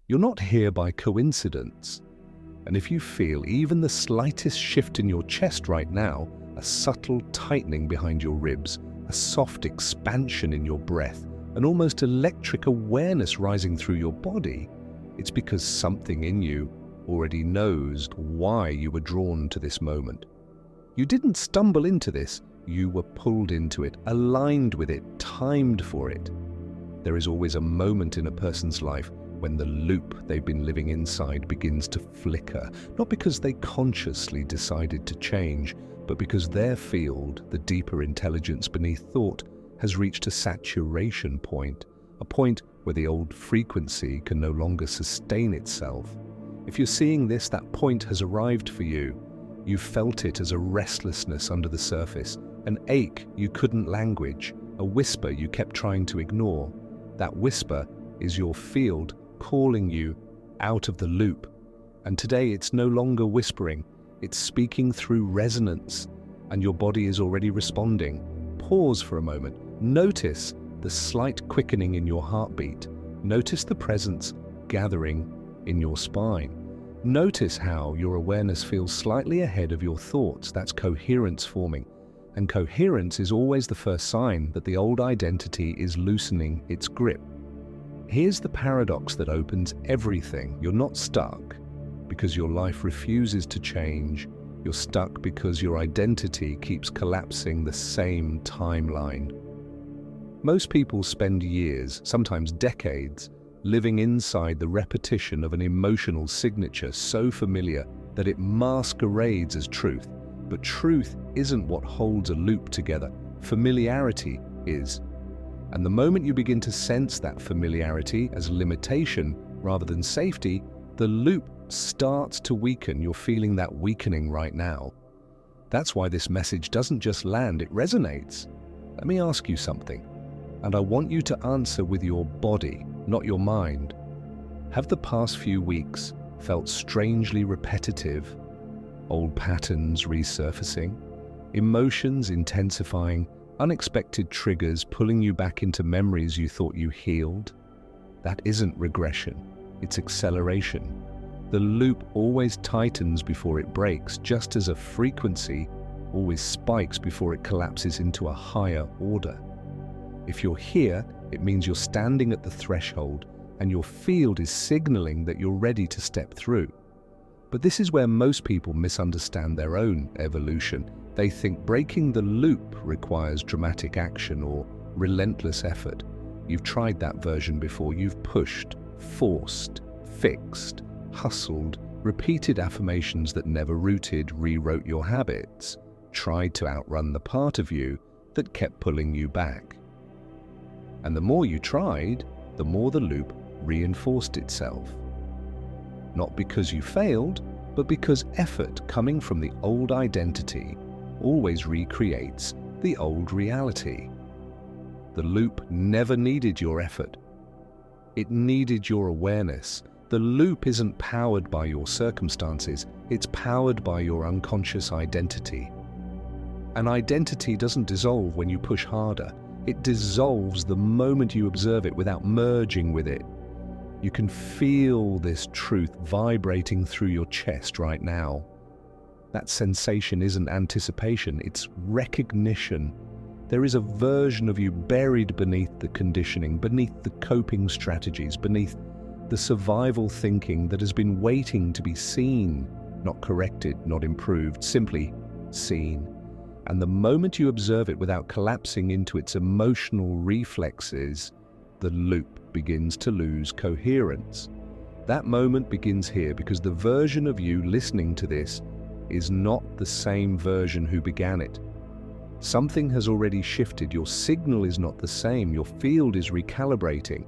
You're not here by coincidence. And if you feel even the slightest shift in your chest right now, a subtle tightening behind your ribs, a soft expansion in your breath, an almost electric awareness rising through your body, it's because something in you already knows why you were drawn to this moment. You didn't stumble into this, you were pulled into it, aligned with it, timed for it. There is always a moment in a person's life when the loop they've been living inside begins to flicker, not because they consciously decided to change, but because their field, the deeper intelligence beneath thought, has reached a saturation point, a point where the old frequency can no longer sustain itself. If you're seeing this, that point has arrived for you. You felt it as a restlessness under the surface, an ache you couldn't language, a whisper you kept trying to ignore. That whisper is your field calling you out of the loop. And today it's no longer whispering, it's speaking through resonance, and your body is already responding. Pause for a moment. Notice the slight quickening in your heartbeat. Notice the presence gathering in your spine. Notice how your awareness feels slightly ahead of your thoughts. That's coherence forming. And coherence is always the first sign that the old identity is loosening its grip. Here's the paradox that opens everything. You're not stuck because your life refuses to change. You're stuck because your identity keeps collapsing the same timeline. Most people spend years, sometimes decades, living inside the repetition of an emotional signature so familiar that it masquerades as truth. But truth isn't what holds a loop together. Familiarity is. And the moment you begin to sense that familiarity as limitation rather than safety, the loop starts to weaken. You're feeling that weakening right now. That's why this message doesn't just land, it resonates. Let me ask you something, and I want you to answer with your body, not your mind. Have the past few weeks felt strangely repetitive? Old patterns resurfacing, emotions intensifying, unexpected triggers pulling you back into memories you thought you healed? That isn't regression, it's acceleration. The loop always tightens before it breaks, just as a frequency always spikes before it collapses into a higher order. If you're here, it means you're standing at the threshold and your field is signaling that you're ready to step through. But this is where most people misunderstand their own evolution. They think breaking the loop requires dramatic action or relentless effort. You've tried that version before. You've pushed, forced, fixed, hustled, repeated affirmations that never rooted, rewrote your habits, tried to outrun the part of you that kept pulling you back. And the more you tried, the more the loop reinforced itself. Not because you failed, but because effort coming from the old identity always recreates the old reality. The loop never needed your effort. It needed your awareness. The loop isn't powered by your circumstances, it's powered by your unconscious identity. An identity doesn't dissolve when you push harder. It dissolves the moment you observe it without merging with it. You can feel this truth vibrating through your chest right now. That sensation isn't anticipation, it's recognition. There is a version of you buried beneath the conditioning, beneath the coping strategies, beneath the survival thinking that has been waiting to be seen, not corrected, not improved, simply seen. And the moment you observe it without collapsing into its emotional reflexes, the loop begins to lose coherence. That moment begins here because the version of you listening to this is not the same version who began it. Something has already shifted. Your signal is not the same. Your field is recalibrating.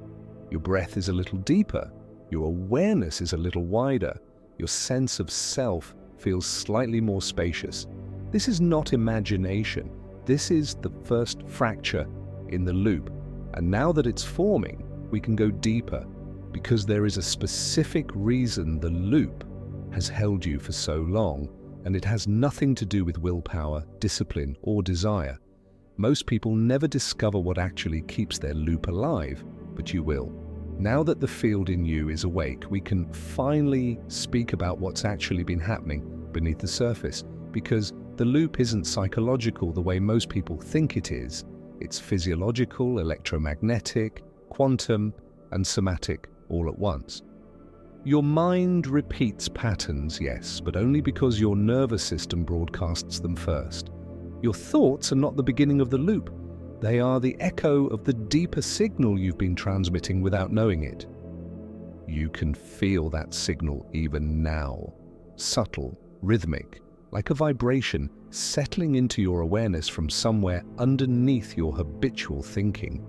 Your breath is a little deeper. Your awareness is a little wider. Your sense of self feels slightly more spacious. This is not imagination. This is the first fracture in the loop. And now that it's forming, we can go deeper because there is a specific reason the loop has held you for so long, and it has nothing to do with willpower, discipline, or desire. Most people never discover what actually keeps their loop alive, but you will. Now that the field in you is awake, we can finally speak about what's actually been happening beneath the surface, because the loop isn't psychological the way most people think it is. It's physiological, electromagnetic, quantum, and somatic all at once. Your mind repeats patterns, yes, but only because your nervous system broadcasts them first. Your thoughts are not the beginning of the loop. They are the echo of the deeper signal you've been transmitting without knowing it. You can feel that signal even now. Subtle, rhythmic, like a vibration settling into your awareness from somewhere underneath your habitual thinking.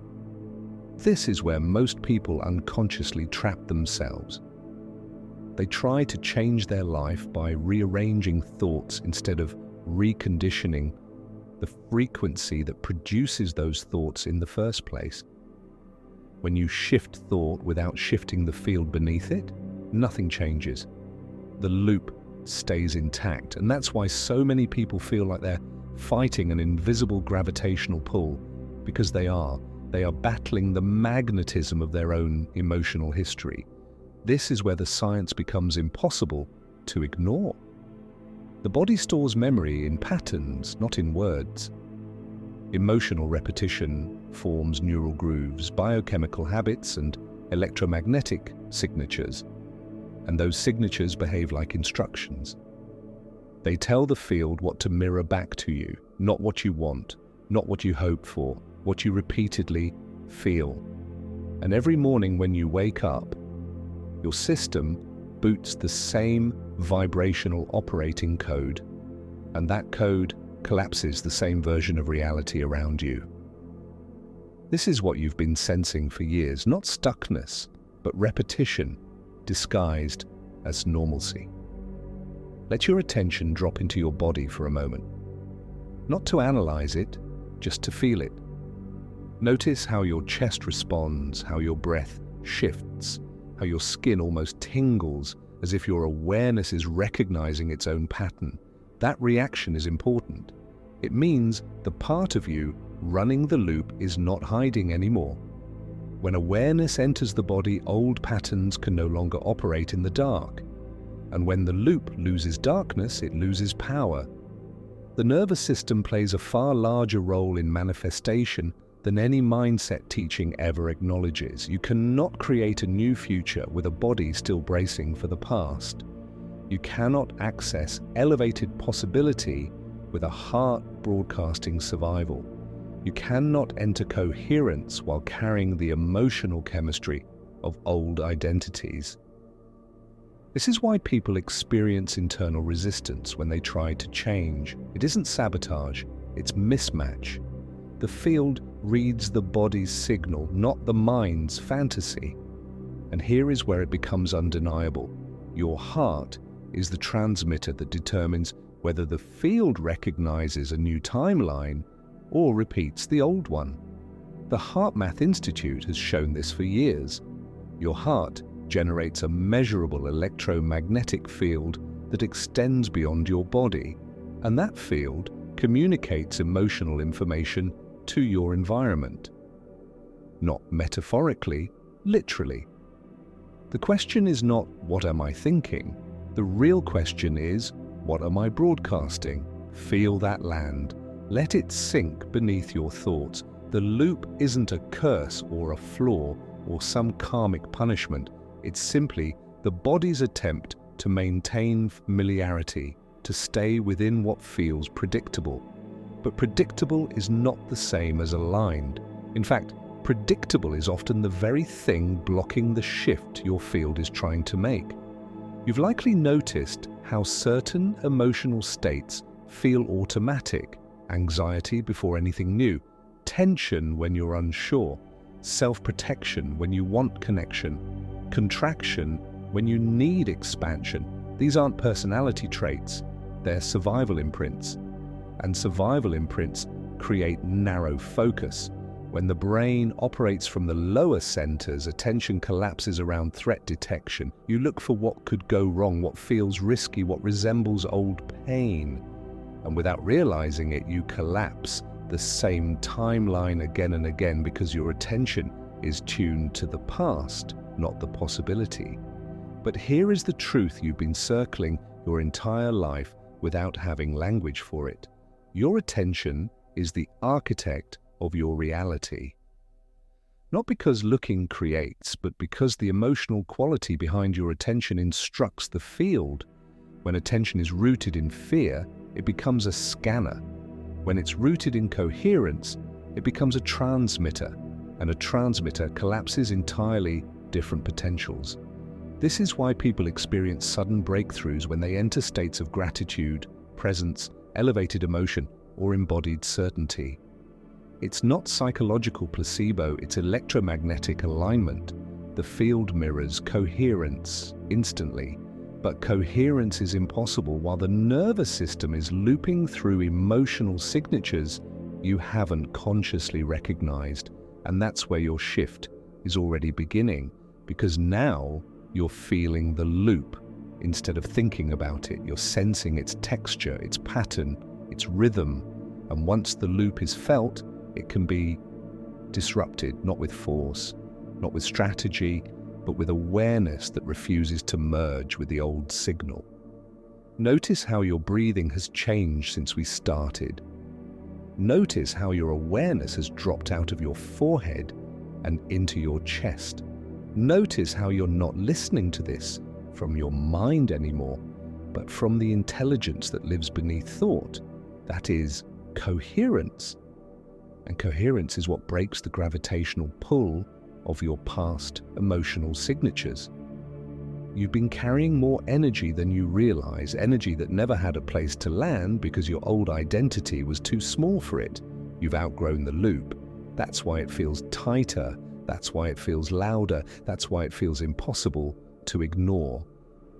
This is where most people unconsciously trap themselves. They try to change their life by rearranging thoughts instead of reconditioning the frequency that produces those thoughts in the first place. When you shift thought without shifting the field beneath it, nothing changes. The loop stays intact, and that's why so many people feel like they're fighting an invisible gravitational pull, because they are battling the magnetism of their own emotional history. This is where the science becomes impossible to ignore. The body stores memory in patterns, not in words. Emotional repetition forms neural grooves, biochemical habits, and electromagnetic signatures. And those signatures behave like instructions. They tell the field what to mirror back to you, not what you want, not what you hope for, what you repeatedly feel. And every morning when you wake up, your system boots the same vibrational operating code, and that code collapses the same version of reality around you. This is what you've been sensing for years, not stuckness, but repetition disguised as normalcy. Let your attention drop into your body for a moment. Not to analyze it, just to feel it. Notice how your chest responds, how your breath shifts, how your skin almost tingles as if your awareness is recognizing its own pattern. That reaction is important. It means the part of you running the loop is not hiding anymore. When awareness enters the body, old patterns can no longer operate in the dark. And when the loop loses darkness, it loses power. The nervous system plays a far larger role in manifestation than any mindset teaching ever acknowledges. You cannot create a new future with a body still bracing for the past. You cannot access elevated possibility with a heart broadcasting survival. You cannot enter coherence while carrying the emotional chemistry of old identities. This is why people experience internal resistance when they try to change. It isn't sabotage, it's mismatch. The field reads the body's signal, not the mind's fantasy. And here is where it becomes undeniable. Your heart is the transmitter that determines whether the field recognizes a new timeline or repeats the old one. The HeartMath Institute has shown this for years. Your heart generates a measurable electromagnetic field that extends beyond your body, and that field communicates emotional information to your environment. Not metaphorically, literally. The question is not, what am I thinking? The real question is, what am I broadcasting? Feel that land. Let it sink beneath your thoughts. The loop isn't a curse or a flaw or some karmic punishment. It's simply the body's attempt to maintain familiarity, to stay within what feels predictable. But predictable is not the same as aligned. In fact, predictable is often the very thing blocking the shift your field is trying to make. You've likely noticed how certain emotional states feel automatic: anxiety before anything new, tension when you're unsure, self-protection when you want connection, contraction when you need expansion. These aren't personality traits, they're survival imprints. And survival imprints create narrow focus. When the brain operates from the lower centers, attention collapses around threat detection. You look for what could go wrong, what feels risky, what resembles old pain. And without realizing it, you collapse the same timeline again and again because your attention is tuned to the past. not the possibility. But here is the truth you've been circling your entire life without having language for it. Your attention is the architect of your reality. Not because looking creates, but because the emotional quality behind your attention instructs the field. When attention is rooted in fear, it becomes a scanner. When it's rooted in coherence, it becomes a transmitter, and a transmitter collapses entirely different potentials. This is why people experience sudden breakthroughs when they enter states of gratitude, presence, elevated emotion, or embodied certainty. It's not psychological placebo, it's electromagnetic alignment. The field mirrors coherence instantly, but coherence is impossible while the nervous system is looping through emotional signatures you haven't consciously recognized. And that's where your shift is already beginning, because now you're feeling the loop. Instead of thinking about it, you're sensing its texture, its pattern, its rhythm. And once the loop is felt, it can be disrupted, not with force, not with strategy, but with awareness that refuses to merge with the old signal. Notice how your breathing has changed since we started. Notice how your awareness has dropped out of your forehead and into your chest. Notice how you're not listening to this from your mind anymore, but from the intelligence that lives beneath thought. That is coherence. And coherence is what breaks the gravitational pull of your past emotional signatures. You've been carrying more energy than you realize, energy that never had a place to land because your old identity was too small for it. You've outgrown the loop. That's why it feels tighter. That's why it feels louder. That's why it feels impossible to ignore.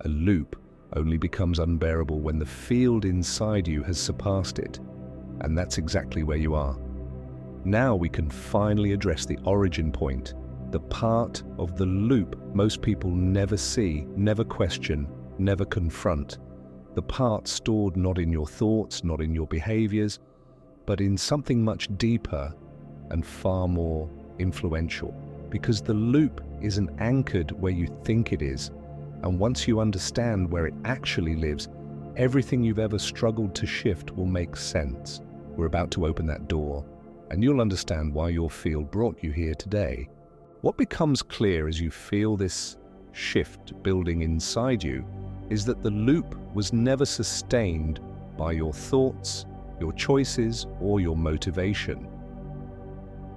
A loop only becomes unbearable when the field inside you has surpassed it. And that's exactly where you are. Now we can finally address the origin point, the part of the loop most people never see, never question, never confront. The part stored not in your thoughts, not in your behaviors, but in something much deeper and far more influential. Because the loop isn't anchored where you think it is. And once you understand where it actually lives, everything you've ever struggled to shift will make sense. We're about to open that door, and you'll understand why your field brought you here today. What becomes clear as you feel this shift building inside you is that the loop was never sustained by your thoughts, your choices, or your motivation.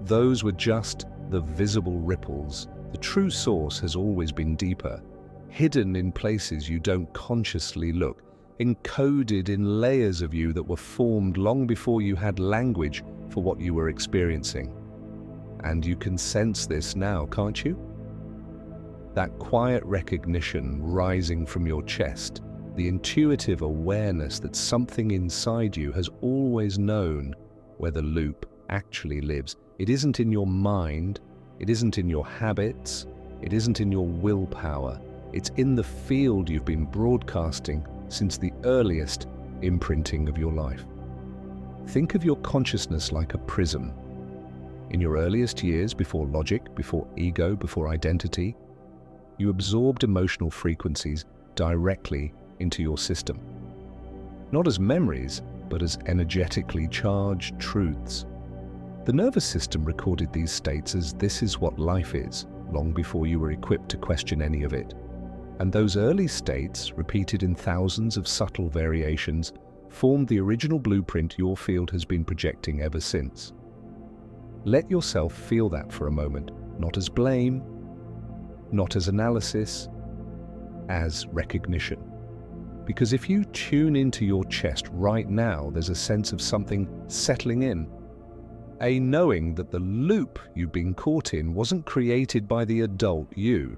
Those were just the visible ripples. The true source has always been deeper, hidden in places you don't consciously look, encoded in layers of you that were formed long before you had language for what you were experiencing. And you can sense this now, can't you? That quiet recognition rising from your chest, the intuitive awareness that something inside you has always known where the loop actually lives. It isn't in your mind, it isn't in your habits, it isn't in your willpower. It's in the field you've been broadcasting since the earliest imprinting of your life. Think of your consciousness like a prism. In your earliest years, before logic, before ego, before identity, you absorbed emotional frequencies directly into your system. Not as memories, but as energetically charged truths. The nervous system recorded these states as this is what life is, long before you were equipped to question any of it. And those early states, repeated in thousands of subtle variations, formed the original blueprint your field has been projecting ever since. Let yourself feel that for a moment, not as blame, not as analysis, as recognition. Because if you tune into your chest right now, there's a sense of something settling in. A knowing that the loop you've been caught in wasn't created by the adult you.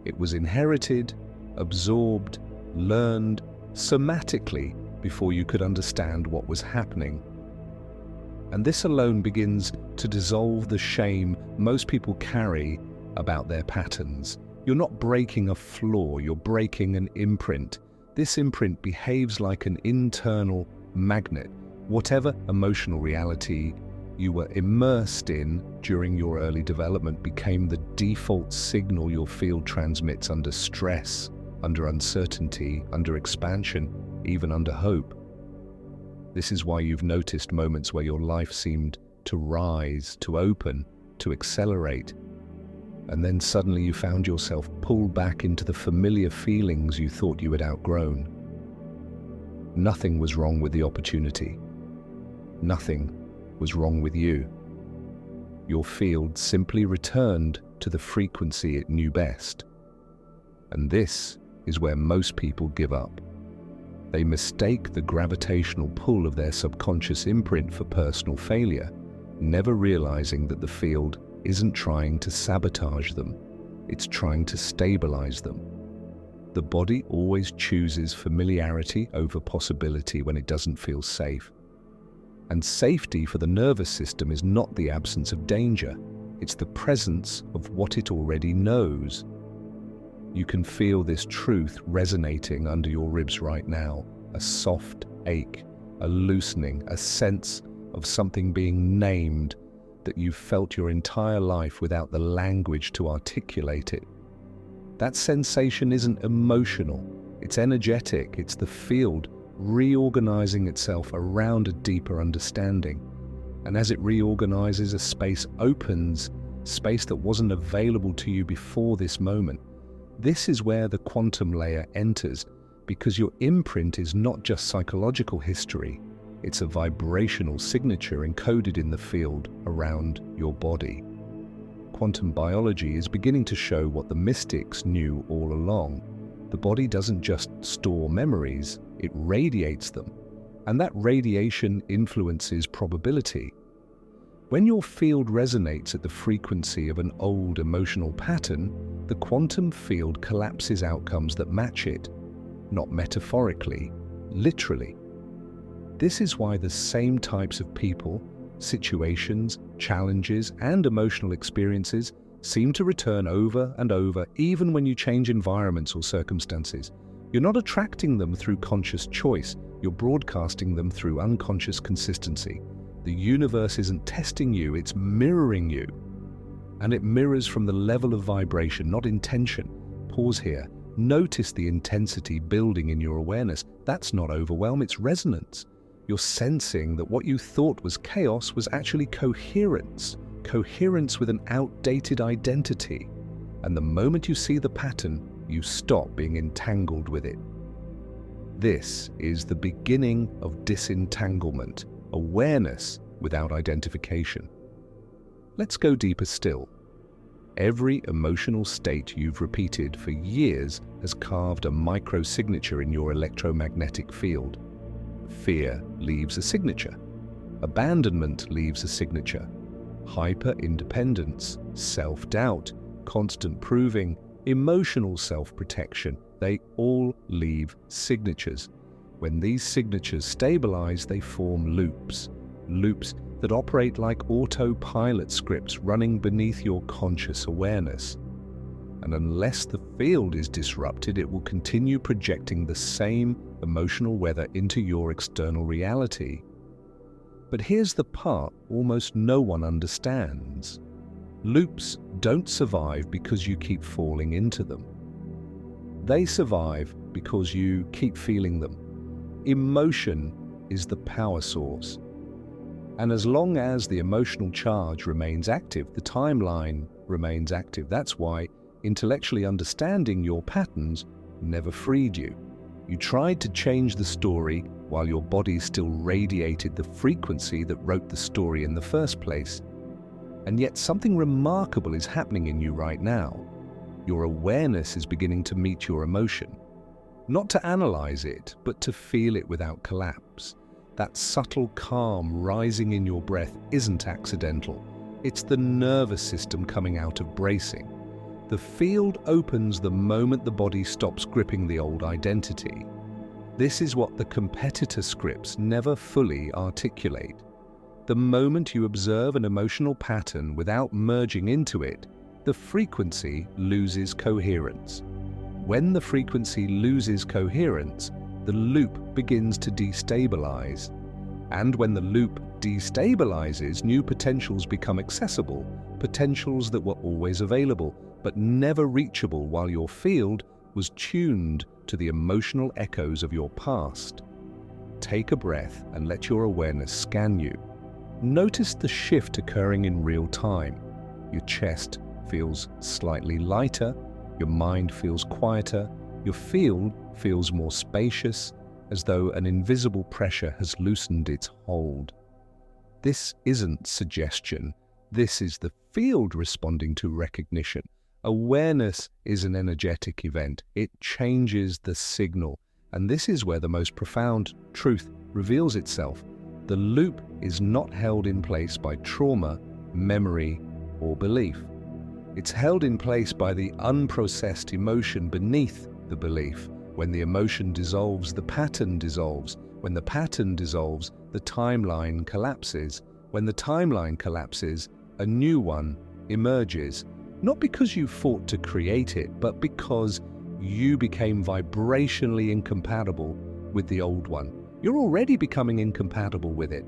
It was inherited, absorbed, learned somatically before you could understand what was happening. And this alone begins to dissolve the shame most people carry about their patterns. You're not breaking a flaw, you're breaking an imprint. This imprint behaves like an internal magnet. Whatever emotional reality you were immersed in during your early development became the default signal your field transmits under stress, under uncertainty, under expansion, even under hope. This is why you've noticed moments where your life seemed to rise, to open, to accelerate, and then suddenly you found yourself pulled back into the familiar feelings you thought you had outgrown. Nothing was wrong with the opportunity. Nothing was wrong with you. Your field simply returned to the frequency it knew best. And this is where most people give up. They mistake the gravitational pull of their subconscious imprint for personal failure, never realizing that the field isn't trying to sabotage them, it's trying to stabilize them. The body always chooses familiarity over possibility when it doesn't feel safe. And safety for the nervous system is not the absence of danger, it's the presence of what it already knows. You can feel this truth resonating under your ribs right now, a soft ache, a loosening, a sense of something being named that you've felt your entire life without the language to articulate it. That sensation isn't emotional, it's energetic, it's the field reorganizing itself around a deeper understanding. And as it reorganizes, a space opens, space that wasn't available to you before this moment. This is where the quantum layer enters, because your imprint is not just psychological history, it's a vibrational signature encoded in the field around your body. Quantum biology is beginning to show what the mystics knew all along. The body doesn't just store memories, it radiates them, and that radiation influences probability. When your field resonates at the frequency of an old emotional pattern, the quantum field collapses outcomes that match it, not metaphorically, literally. This is why the same types of people, situations, challenges, and emotional experiences seem to return over and over, even when you change environments or circumstances. You're not attracting them through conscious choice, you're broadcasting them through unconscious consistency. The universe isn't testing you, it's mirroring you. And it mirrors from the level of vibration, not intention. Pause here. Notice the intensity building in your awareness. That's not overwhelm, it's resonance. You're sensing that what you thought was chaos was actually coherence. Coherence with an outdated identity. And the moment you see the pattern, you stop being entangled with it. This is the beginning of disentanglement, awareness without identification. Let's go deeper still. Every emotional state you've repeated for years has carved a micro-signature in your electromagnetic field. Fear leaves a signature. Abandonment leaves a signature. Hyper-independence, self-doubt, constant proving, emotional self-protection, they all leave signatures. When these signatures stabilize, they form loops. Loops that operate like autopilot scripts running beneath your conscious awareness. And unless the field is disrupted, it will continue projecting the same emotional weather into your external reality. But here's the part almost no one understands. Loops don't survive because you keep falling into them. They survive because you keep feeling them. Emotion is the power source. And as long as the emotional charge remains active, the timeline remains active. That's why intellectually understanding your patterns never freed you. You tried to change the story while your body still radiated the frequency that wrote the story in the first place. And yet something remarkable is happening in you right now. Your awareness is beginning to meet your emotion. Not to analyze it, but to feel it without collapse. That subtle calm rising in your breath isn't accidental. It's the nervous system coming out of bracing. The field opens the moment the body stops gripping the old identity. This is what the competitor scripts never fully articulate. The moment you observe an emotional pattern without merging into it, the frequency loses coherence. When the frequency loses coherence, the loop begins to destabilize. And when the loop destabilizes, new potentials become accessible, potentials that were always available, but never reachable while your field was tuned to the emotional echoes of your past. Take a breath and let your awareness scan you. Notice the shift occurring in real time. Your chest feels slightly lighter, your mind feels quieter, your field feels more spacious, as though an invisible pressure has loosened its hold. This isn't suggestion, this is the field responding to recognition. Awareness is an energetic event. It changes the signal, and this is where the most profound truth reveals itself. The loop is not held in place by trauma, memory, or belief. It's held in place by the unprocessed emotion beneath the belief. When the emotion dissolves, the pattern dissolves. When the pattern dissolves, the timeline collapses. When the timeline collapses, a new one emerges. Not because you fought to create it, but because you became vibrationally incompatible with the old one. You're already becoming incompatible with it.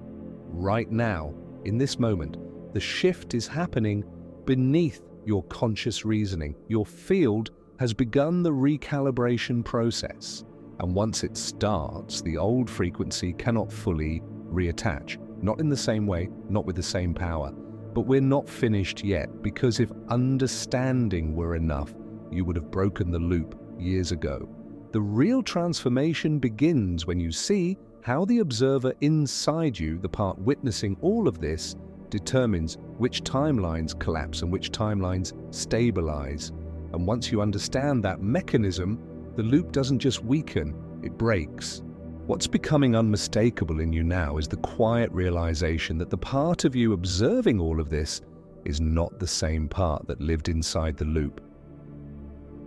Right now, in this moment, the shift is happening beneath your conscious reasoning. Your field has begun the recalibration process, and once it starts, the old frequency cannot fully reattach. Not in the same way, not with the same power. But we're not finished yet, because if understanding were enough, you would have broken the loop years ago. The real transformation begins when you see how the observer inside you, the part witnessing all of this, determines which timelines collapse and which timelines stabilize. And once you understand that mechanism, the loop doesn't just weaken, it breaks. What's becoming unmistakable in you now is the quiet realization that the part of you observing all of this is not the same part that lived inside the loop.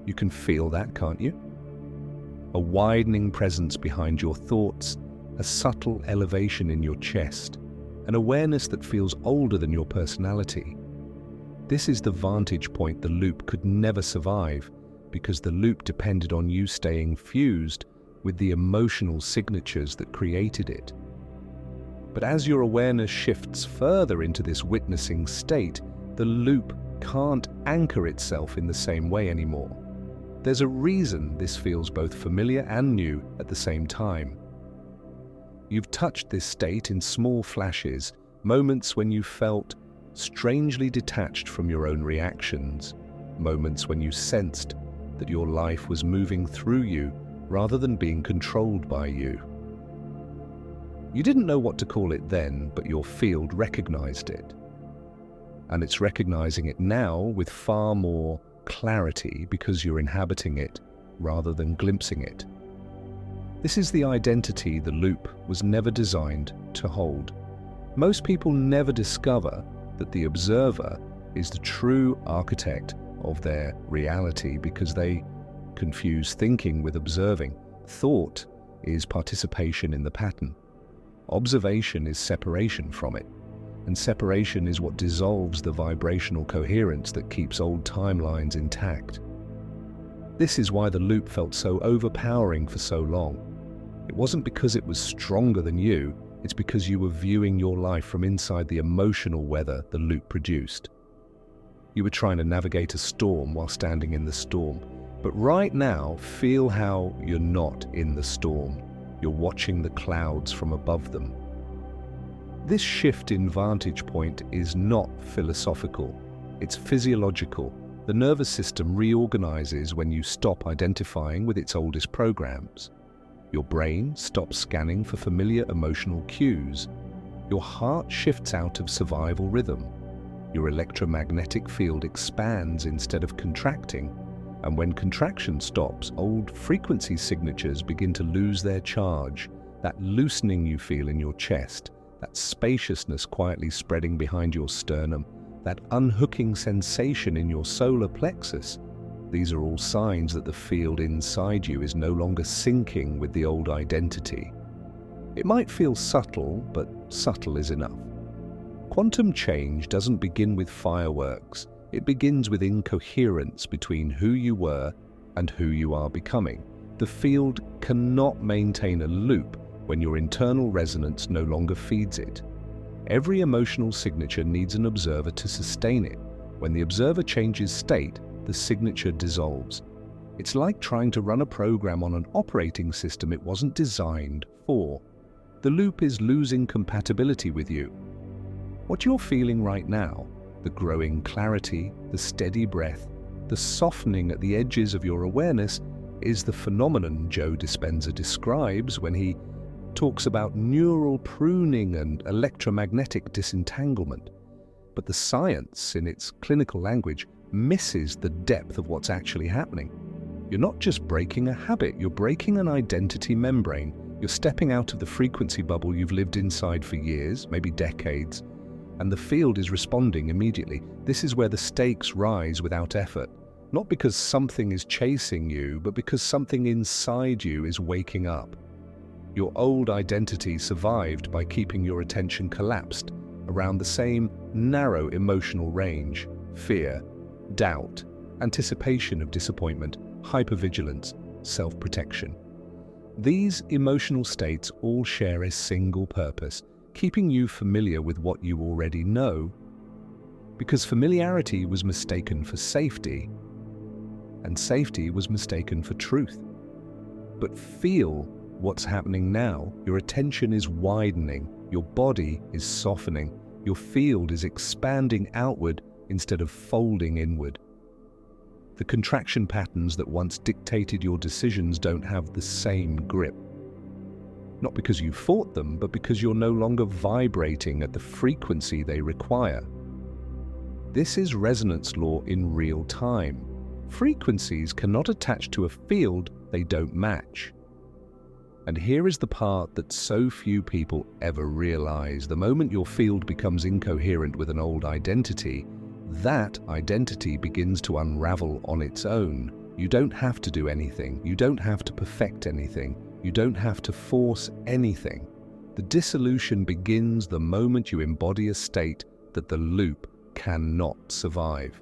You can feel that, can't you? A widening presence behind your thoughts, a subtle elevation in your chest, an awareness that feels older than your personality. This is the vantage point the loop could never survive, because the loop depended on you staying fused with the emotional signatures that created it. But as your awareness shifts further into this witnessing state, the loop can't anchor itself in the same way anymore. There's a reason this feels both familiar and new at the same time. You've touched this state in small flashes, moments when you felt strangely detached from your own reactions, moments when you sensed that your life was moving through you rather than being controlled by you. You didn't know what to call it then, but your field recognized it. And it's recognizing it now with far more clarity because you're inhabiting it rather than glimpsing it. This is the identity the loop was never designed to hold. Most people never discover that the observer is the true architect of their reality because they confuse thinking with observing. Thought is participation in the pattern. Observation is separation from it. And separation is what dissolves the vibrational coherence that keeps old timelines intact. This is why the loop felt so overpowering for so long. It wasn't because it was stronger than you, it's because you were viewing your life from inside the emotional weather the loop produced. You were trying to navigate a storm while standing in the storm. But right now, feel how you're not in the storm. You're watching the clouds from above them. This shift in vantage point is not philosophical, it's physiological. The nervous system reorganizes when you stop identifying with its oldest programs. Your brain stops scanning for familiar emotional cues. Your heart shifts out of survival rhythm. Your electromagnetic field expands instead of contracting. And when contraction stops, old frequency signatures begin to lose their charge. That loosening you feel in your chest, that spaciousness quietly spreading behind your sternum, that unhooking sensation in your solar plexus, these are all signs that the field inside you is no longer syncing with the old identity. It might feel subtle, but subtle is enough. Quantum change doesn't begin with fireworks. It begins with incoherence between who you were and who you are becoming. The field cannot maintain a loop when your internal resonance no longer feeds it. Every emotional signature needs an observer to sustain it. When the observer changes state, the signature dissolves. It's like trying to run a program on an operating system it wasn't designed for. The loop is losing compatibility with you. What you're feeling right now, the growing clarity, the steady breath, the softening at the edges of your awareness, is the phenomenon Joe Dispenza describes when he talks about neural pruning and electromagnetic disentanglement. But the science, in its clinical language, misses the depth of what's actually happening. You're not just breaking a habit, you're breaking an identity membrane. You're stepping out of the frequency bubble you've lived inside for years, maybe decades, and the field is responding immediately. This is where the stakes rise without effort. Not because something is chasing you, but because something inside you is waking up. Your old identity survived by keeping your attention collapsed around the same narrow emotional range: fear, doubt, anticipation of disappointment, hypervigilance, self-protection. These emotional states all share a single purpose: keeping you familiar with what you already know, because familiarity was mistaken for safety, and safety was mistaken for truth. But feel what's happening now. Your attention is widening, your body is softening, your field is expanding outward instead of folding inward. The contraction patterns that once dictated your decisions don't have the same grip. Not because you fought them, but because you're no longer vibrating at the frequency they require. This is resonance law in real time. Frequencies cannot attach to a field they don't match. And here is the part that so few people ever realize. The moment your field becomes incoherent with an old identity, that identity begins to unravel on its own. You don't have to do anything. You don't have to perfect anything. You don't have to force anything. The dissolution begins the moment you embody a state that the loop cannot survive.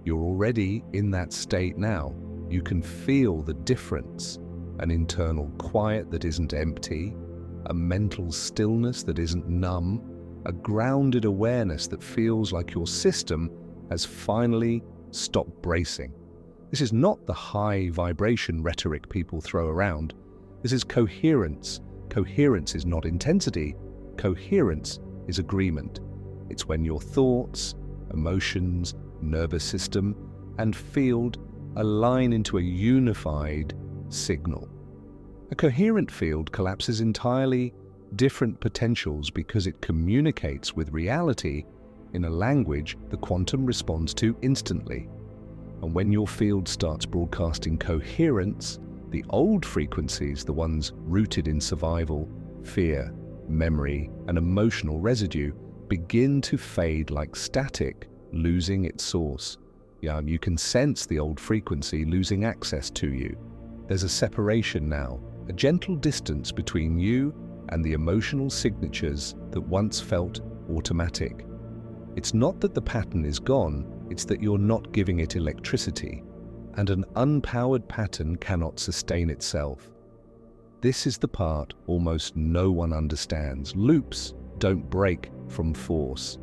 You're already in that state now. You can feel the difference: an internal quiet that isn't empty, a mental stillness that isn't numb, a grounded awareness that feels like your system has finally stopped bracing. This is not the high vibration rhetoric people throw around. This is coherence. Coherence is not intensity. Coherence is agreement. It's when your thoughts, emotions, nervous system, and field align into a unified signal. A coherent field collapses entirely different potentials because it communicates with reality in a language the quantum responds to instantly. And when your field starts broadcasting coherence, the old frequencies, the ones rooted in survival, fear, memory, and emotional residue, begin to fade like static, losing its source. You can sense the old frequency losing access to you. There's a separation now, a gentle distance between you and the emotional signatures that once felt automatic. It's not that the pattern is gone, it's that you're not giving it electricity, and an unpowered pattern cannot sustain itself. This is the part almost no one understands. Loops don't break from force.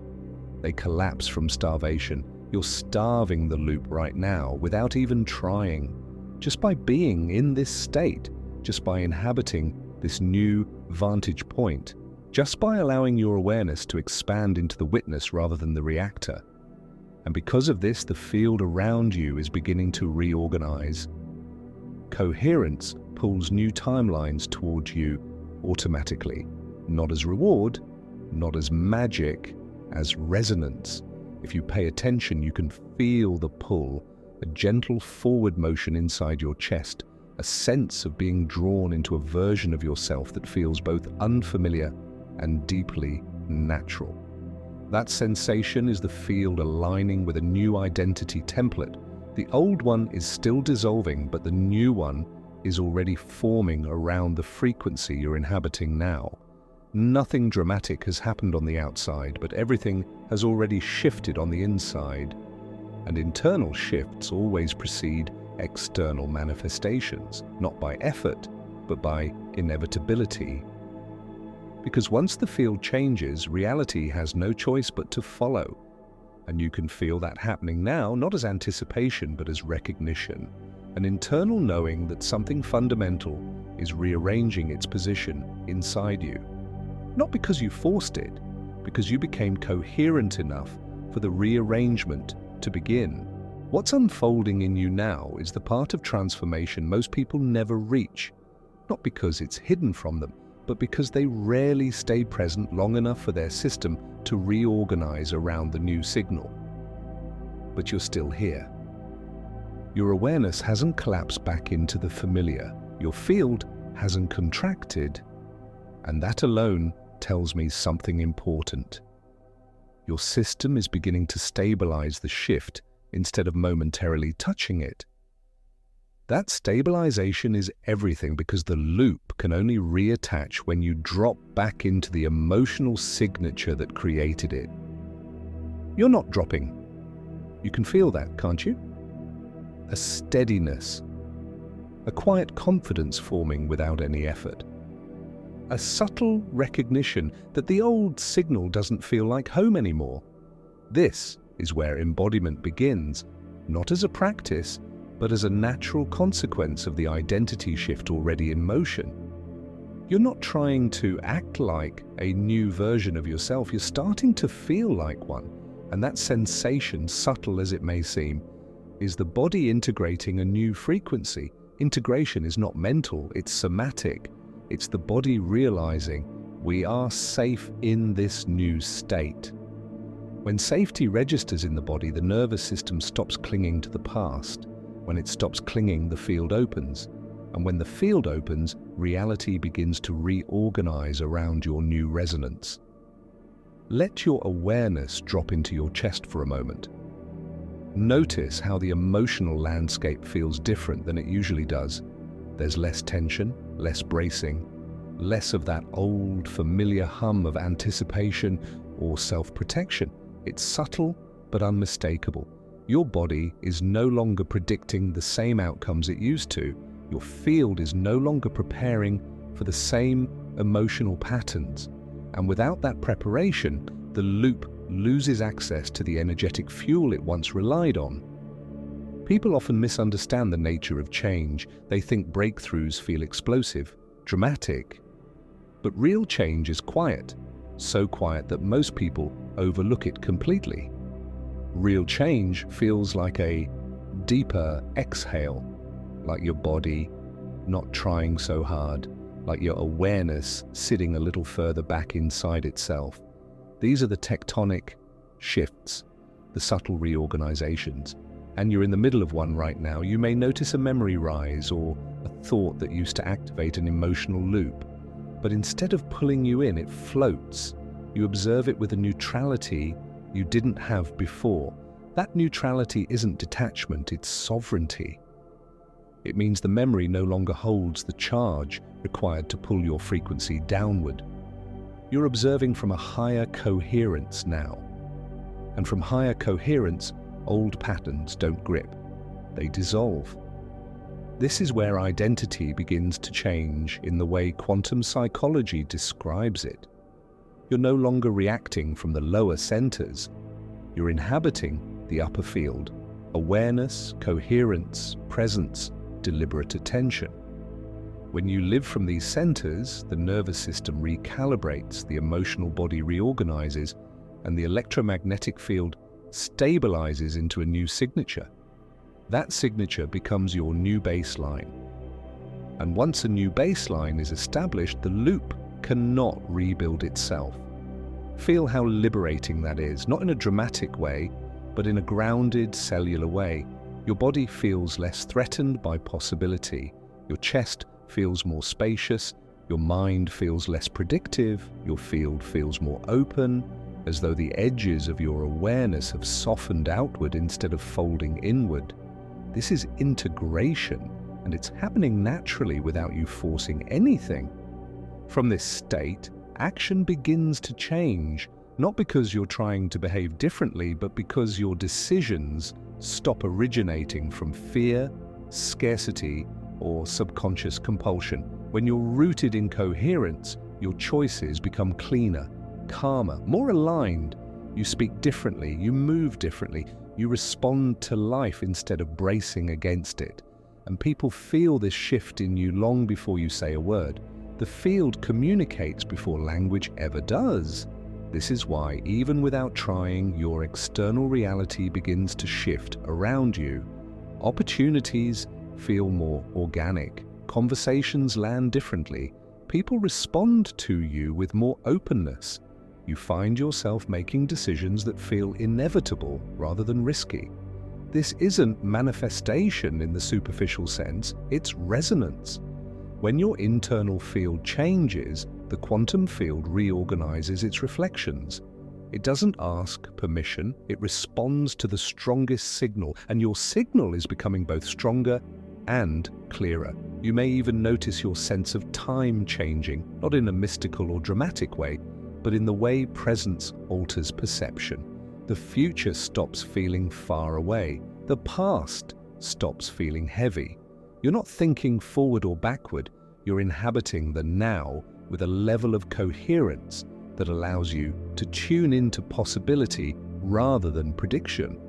They collapse from starvation. You're starving the loop right now without even trying. Just by being in this state, just by inhabiting this new vantage point, just by allowing your awareness to expand into the witness rather than the reactor. And because of this, the field around you is beginning to reorganize. Coherence pulls new timelines towards you automatically, not as reward, not as magic, as resonance. If you pay attention, you can feel the pull, a gentle forward motion inside your chest, a sense of being drawn into a version of yourself that feels both unfamiliar and deeply natural. That sensation is the field aligning with a new identity template. The old one is still dissolving, but the new one is already forming around the frequency you're inhabiting now. Nothing dramatic has happened on the outside, but everything has already shifted on the inside. And internal shifts always precede external manifestations, not by effort, but by inevitability. Because once the field changes, reality has no choice but to follow. And you can feel that happening now, not as anticipation, but as recognition. An internal knowing that something fundamental is rearranging its position inside you. Not because you forced it, because you became coherent enough for the rearrangement to begin. What's unfolding in you now is the part of transformation most people never reach, not because it's hidden from them, but because they rarely stay present long enough for their system to reorganize around the new signal. But you're still here. Your awareness hasn't collapsed back into the familiar. Your field hasn't contracted, and that alone tells me something important. Your system is beginning to stabilize the shift instead of momentarily touching it. That stabilization is everything, because the loop can only reattach when you drop back into the emotional signature that created it. You're not dropping. You can feel that, can't you? A steadiness, a quiet confidence forming without any effort. A subtle recognition that the old signal doesn't feel like home anymore. This is where embodiment begins, not as a practice, but as a natural consequence of the identity shift already in motion. You're not trying to act like a new version of yourself, you're starting to feel like one. And that sensation, subtle as it may seem, is the body integrating a new frequency. Integration is not mental, it's somatic. It's the body realizing we are safe in this new state. When safety registers in the body, the nervous system stops clinging to the past. When it stops clinging, the field opens. And when the field opens, reality begins to reorganize around your new resonance. Let your awareness drop into your chest for a moment. Notice how the emotional landscape feels different than it usually does. There's less tension, less bracing, less of that old familiar hum of anticipation or self-protection. It's subtle but unmistakable. Your body is no longer predicting the same outcomes it used to. Your field is no longer preparing for the same emotional patterns. And without that preparation, the loop loses access to the energetic fuel it once relied on. People often misunderstand the nature of change. They think breakthroughs feel explosive, dramatic. But real change is quiet, so quiet that most people overlook it completely. Real change feels like a deeper exhale, like your body not trying so hard, like your awareness sitting a little further back inside itself. These are the tectonic shifts, the subtle reorganizations. And you're in the middle of one right now. You may notice a memory rise or a thought that used to activate an emotional loop. But instead of pulling you in, it floats. You observe it with a neutrality you didn't have before. That neutrality isn't detachment, it's sovereignty. It means the memory no longer holds the charge required to pull your frequency downward. You're observing from a higher coherence now. And from higher coherence, old patterns don't grip. They dissolve. This is where identity begins to change in the way quantum psychology describes it. You're no longer reacting from the lower centers. You're inhabiting the upper field. Awareness, coherence, presence, deliberate attention. When you live from these centers, the nervous system recalibrates, the emotional body reorganizes, and the electromagnetic field stabilizes into a new signature. That signature becomes your new baseline. And once a new baseline is established, the loop cannot rebuild itself. Feel how liberating that is, not in a dramatic way, but in a grounded, cellular way. Your body feels less threatened by possibility. Your chest feels more spacious. Your mind feels less predictive. Your field feels more open, as though the edges of your awareness have softened outward instead of folding inward. This is integration, and it's happening naturally without you forcing anything. From this state, action begins to change, not because you're trying to behave differently, but because your decisions stop originating from fear, scarcity, or subconscious compulsion. When you're rooted in coherence, your choices become cleaner, calmer, more aligned. You speak differently, you move differently, you respond to life instead of bracing against it. And people feel this shift in you long before you say a word. The field communicates before language ever does. This is why, even without trying, your external reality begins to shift around you. Opportunities feel more organic. Conversations land differently. People respond to you with more openness. You find yourself making decisions that feel inevitable rather than risky. This isn't manifestation in the superficial sense, it's resonance. When your internal field changes, the quantum field reorganizes its reflections. It doesn't ask permission, it responds to the strongest signal, and your signal is becoming both stronger and clearer. You may even notice your sense of time changing, not in a mystical or dramatic way, but in the way presence alters perception. The future stops feeling far away. The past stops feeling heavy. You're not thinking forward or backward. You're inhabiting the now with a level of coherence that allows you to tune into possibility rather than prediction.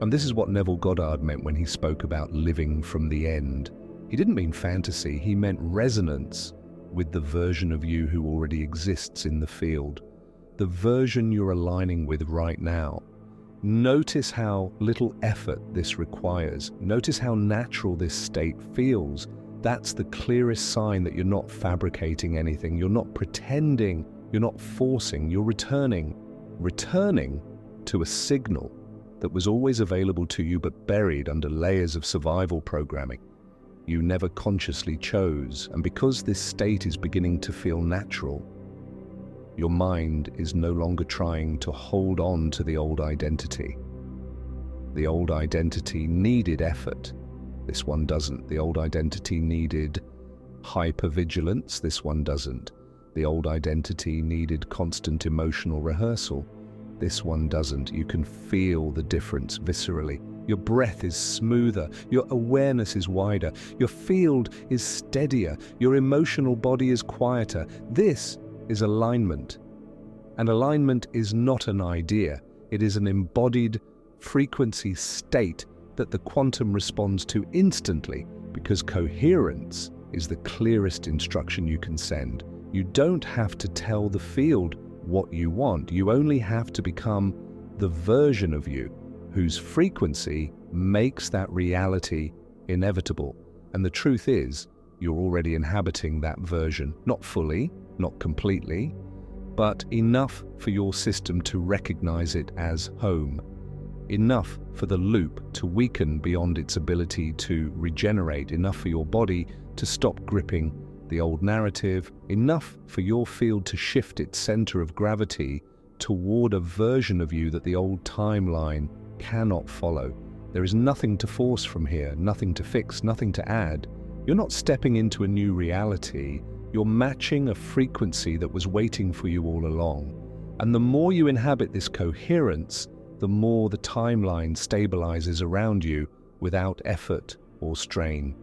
And this is what Neville Goddard meant when he spoke about living from the end. He didn't mean fantasy, he meant resonance with the version of you who already exists in the field, the version you're aligning with right now. Notice how little effort this requires. Notice how natural this state feels. That's the clearest sign that you're not fabricating anything, you're not pretending, you're not forcing, you're returning to a signal that was always available to you but buried under layers of survival programming you never consciously chose. And because this state is beginning to feel natural, your mind is no longer trying to hold on to the old identity. The old identity needed effort. This one doesn't. The old identity needed hypervigilance. This one doesn't. The old identity needed constant emotional rehearsal. This one doesn't. You can feel the difference viscerally. Your breath is smoother, your awareness is wider, your field is steadier, your emotional body is quieter. This is alignment. And alignment is not an idea, it is an embodied frequency state that the quantum responds to instantly, because coherence is the clearest instruction you can send. You don't have to tell the field what you want, you only have to become the version of you whose frequency makes that reality inevitable. And the truth is, you're already inhabiting that version, not fully, not completely, but enough for your system to recognize it as home, enough for the loop to weaken beyond its ability to regenerate, enough for your body to stop gripping the old narrative, enough for your field to shift its center of gravity toward a version of you that the old timeline cannot follow. There is nothing to force from here, nothing to fix, nothing to add. You're not stepping into a new reality, you're matching a frequency that was waiting for you all along. And the more you inhabit this coherence, the more the timeline stabilizes around you without effort or strain.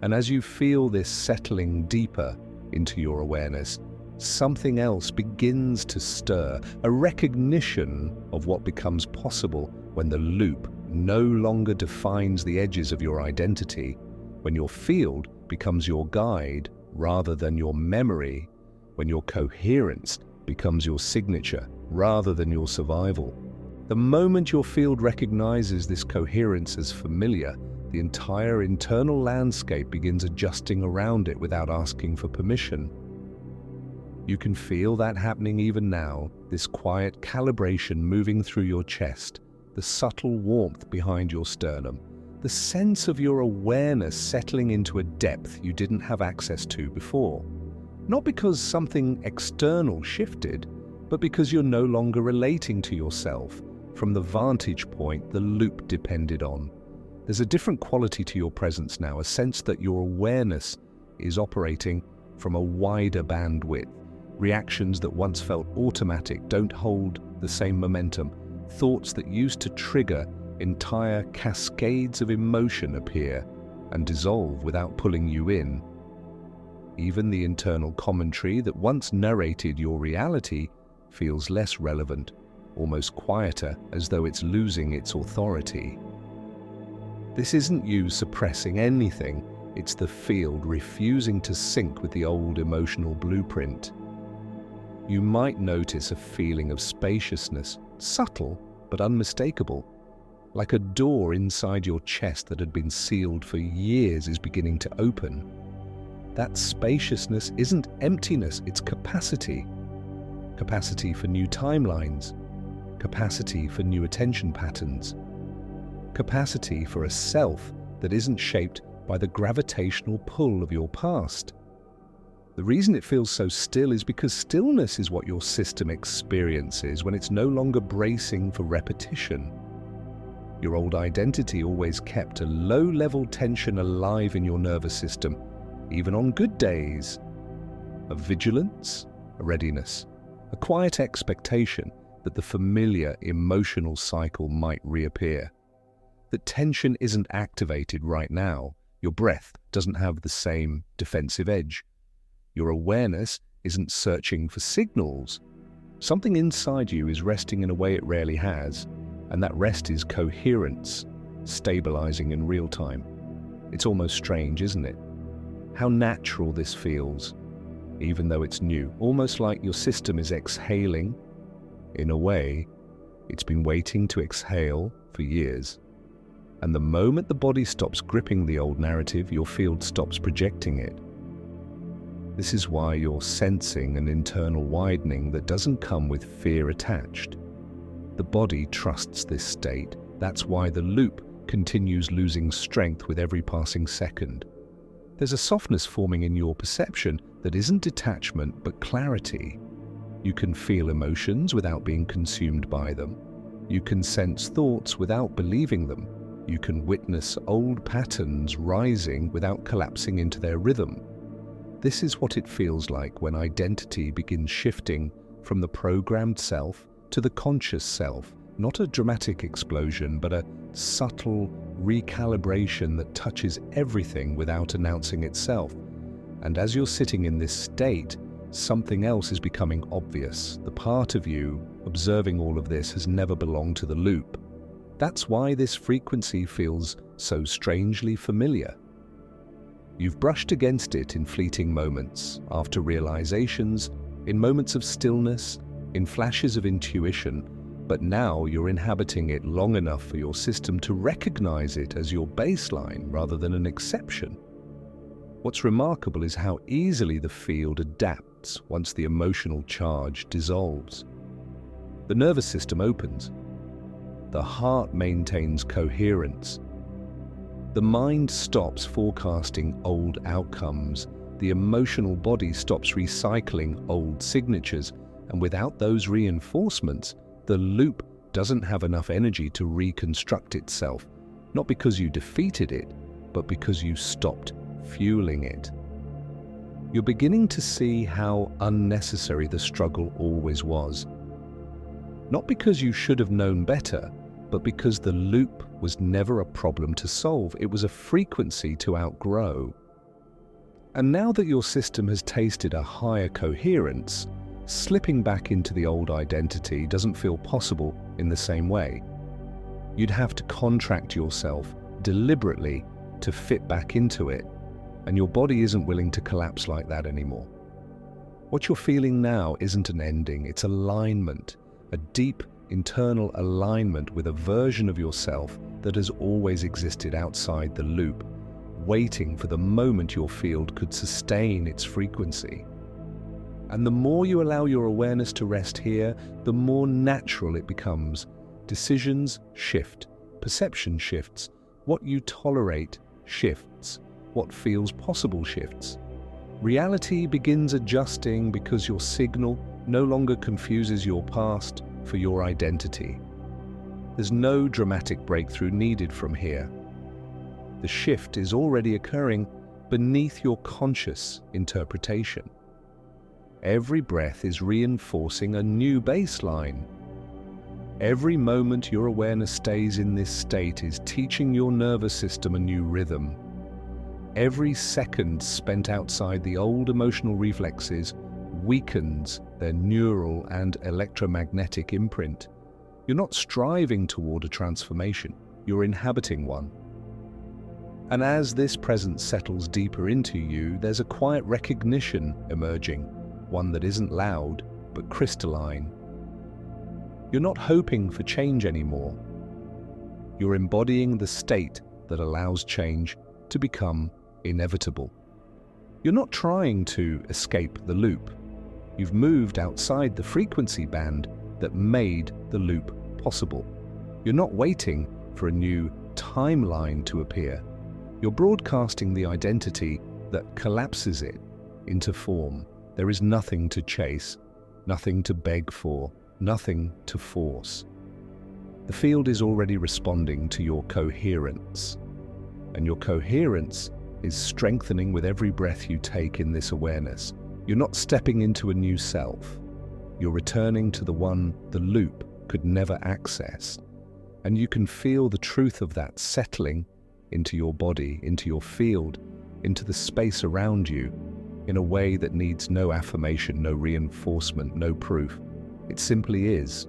And as you feel this settling deeper into your awareness, something else begins to stir, a recognition of what becomes possible when the loop no longer defines the edges of your identity, when your field becomes your guide rather than your memory, when your coherence becomes your signature rather than your survival. The moment your field recognizes this coherence as familiar, the entire internal landscape begins adjusting around it without asking for permission. You can feel that happening even now, this quiet calibration moving through your chest, the subtle warmth behind your sternum, the sense of your awareness settling into a depth you didn't have access to before. Not because something external shifted, but because you're no longer relating to yourself from the vantage point the loop depended on. There's a different quality to your presence now, a sense that your awareness is operating from a wider bandwidth. Reactions that once felt automatic don't hold the same momentum. Thoughts that used to trigger entire cascades of emotion appear and dissolve without pulling you in. Even the internal commentary that once narrated your reality feels less relevant, almost quieter, as though it's losing its authority. This isn't you suppressing anything, it's the field refusing to sync with the old emotional blueprint. You might notice a feeling of spaciousness, subtle but unmistakable, like a door inside your chest that had been sealed for years is beginning to open. That spaciousness isn't emptiness, it's capacity. Capacity for new timelines, capacity for new attention patterns, capacity for a self that isn't shaped by the gravitational pull of your past. The reason it feels so still is because stillness is what your system experiences when it's no longer bracing for repetition. Your old identity always kept a low-level tension alive in your nervous system, even on good days. A vigilance, a readiness, a quiet expectation that the familiar emotional cycle might reappear. That tension isn't activated right now. Your breath doesn't have the same defensive edge. Your awareness isn't searching for signals. Something inside you is resting in a way it rarely has, and that rest is coherence, stabilizing in real time. It's almost strange, isn't it? How natural this feels, even though it's new, almost like your system is exhaling. In a way, it's been waiting to exhale for years. And the moment the body stops gripping the old narrative, your field stops projecting it. This is why you're sensing an internal widening that doesn't come with fear attached. The body trusts this state. That's why the loop continues losing strength with every passing second. There's a softness forming in your perception that isn't detachment but clarity. You can feel emotions without being consumed by them. You can sense thoughts without believing them. You can witness old patterns rising without collapsing into their rhythm. This is what it feels like when identity begins shifting from the programmed self to the conscious self. Not a dramatic explosion, but a subtle recalibration that touches everything without announcing itself. And as you're sitting in this state, something else is becoming obvious. The part of you observing all of this has never belonged to the loop. That's why this frequency feels so strangely familiar. You've brushed against it in fleeting moments, after realizations, in moments of stillness, in flashes of intuition, but now you're inhabiting it long enough for your system to recognize it as your baseline rather than an exception. What's remarkable is how easily the field adapts once the emotional charge dissolves. The nervous system opens. The heart maintains coherence. The mind stops forecasting old outcomes. The emotional body stops recycling old signatures. And without those reinforcements, the loop doesn't have enough energy to reconstruct itself. Not because you defeated it, but because you stopped fueling it. You're beginning to see how unnecessary the struggle always was. Not because you should have known better, but because the loop was never a problem to solve. It was a frequency to outgrow. And now that your system has tasted a higher coherence, slipping back into the old identity doesn't feel possible in the same way. You'd have to contract yourself deliberately to fit back into it, and your body isn't willing to collapse like that anymore. What you're feeling now isn't an ending, it's alignment, a deep internal alignment with a version of yourself that has always existed outside the loop, waiting for the moment your field could sustain its frequency. And the more you allow your awareness to rest here, the more natural it becomes. Decisions shift, perception shifts, what you tolerate shifts, what feels possible shifts. Reality begins adjusting because your signal no longer confuses your past for your identity. There's no dramatic breakthrough needed from here. The shift is already occurring beneath your conscious interpretation. Every breath is reinforcing a new baseline. Every moment your awareness stays in this state is teaching your nervous system a new rhythm. Every second spent outside the old emotional reflexes weakens their neural and electromagnetic imprint. You're not striving toward a transformation, you're inhabiting one. And as this presence settles deeper into you, there's a quiet recognition emerging, one that isn't loud, but crystalline. You're not hoping for change anymore. You're embodying the state that allows change to become inevitable. You're not trying to escape the loop. You've moved outside the frequency band that made the loop possible. You're not waiting for a new timeline to appear. You're broadcasting the identity that collapses it into form. There is nothing to chase, nothing to beg for, nothing to force. The field is already responding to your coherence, and your coherence is strengthening with every breath you take in this awareness. You're not stepping into a new self. You're returning to the one the loop could never access, and you can feel the truth of that settling into your body, into your field, into the space around you, in a way that needs no affirmation, no reinforcement, no proof. It simply is.